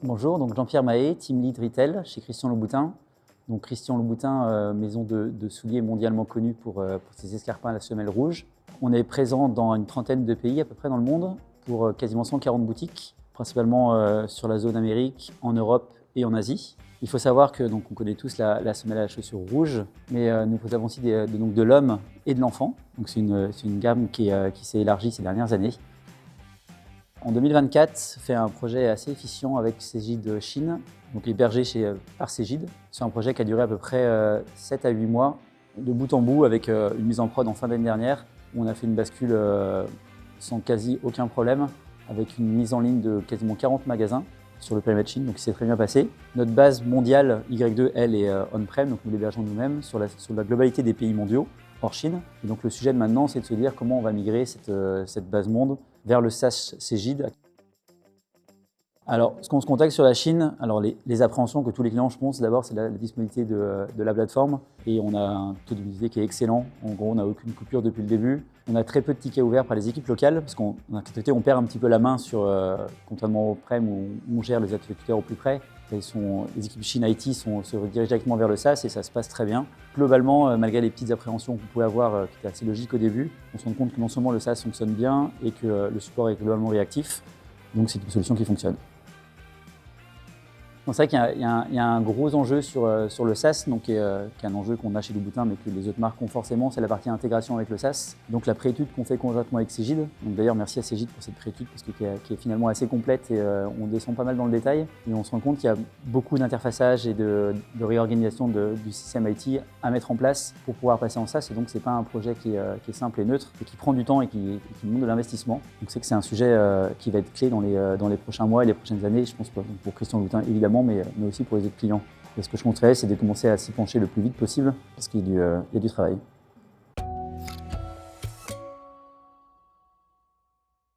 Bonjour, donc Jean-Pierre Mahé, Team Lead Retail chez Christian Louboutin. Donc Christian Louboutin, maison de souliers mondialement connue pour ses escarpins à la semelle rouge. On est présent dans une trentaine de pays à peu près dans le monde pour quasiment 140 boutiques, principalement sur la zone Amérique, en Europe et en Asie. Il faut savoir que on connaît tous la semelle à la chaussure rouge, mais nous avons aussi de l'homme et de l'enfant. Donc c'est une gamme qui s'est élargie ces dernières années. En 2024, fait un projet assez efficient avec Cégide Chine, donc hébergé par Cégide. C'est un projet qui a duré à peu près 7 à 8 mois, de bout en bout, avec une mise en prod en fin d'année dernière, où on a fait une bascule sans quasi aucun problème, avec une mise en ligne de quasiment 40 magasins sur le périmètre Chine, donc il s'est très bien passé. Notre base mondiale Y2, elle, est on-prem, donc nous l'hébergeons nous-mêmes sur la globalité des pays mondiaux, hors Chine. Et donc le sujet de maintenant, c'est de se dire comment on va migrer cette base monde vers le SaaS Cégide. Alors, ce qu'on se contacte sur la Chine, alors les appréhensions que tous les clients, je pense, d'abord, c'est la disponibilité de la plateforme. Et on a un taux de mobilité qui est excellent. En gros, on n'a aucune coupure depuis le début. On a très peu de tickets ouverts par les équipes locales, parce qu'on perd un petit peu la main contrairement au Prem où on gère les interlocuteurs au plus près. Les équipes Chine IT se redirigent directement vers le SaaS et ça se passe très bien. Globalement, malgré les petites appréhensions qu'on pouvait avoir, qui étaient assez logiques au début, on se rend compte que non seulement le SaaS fonctionne bien et que le support est globalement réactif, donc c'est une solution qui fonctionne. C'est vrai qu'il y a un gros enjeu sur le SaaS, donc, qui est un enjeu qu'on a chez Louboutin, mais que les autres marques ont forcément, c'est la partie intégration avec le SaaS. Donc la préétude qu'on fait conjointement avec Cégide. Donc d'ailleurs, merci à Cégide pour cette préétude, parce qui est finalement assez complète et on descend pas mal dans le détail. Et on se rend compte qu'il y a beaucoup d'interfaçage et de réorganisation du système IT à mettre en place pour pouvoir passer en SaaS. Et donc c'est pas un projet qui est simple et neutre, et qui prend du temps et qui demande de l'investissement. Donc c'est que c'est un sujet qui va être clé dans les prochains mois et les prochaines années, je pense, pour Christian Louboutin évidemment, mais aussi pour les autres clients. Et ce que je conseillerais, c'est de commencer à s'y pencher le plus vite possible, parce qu'il y a du travail.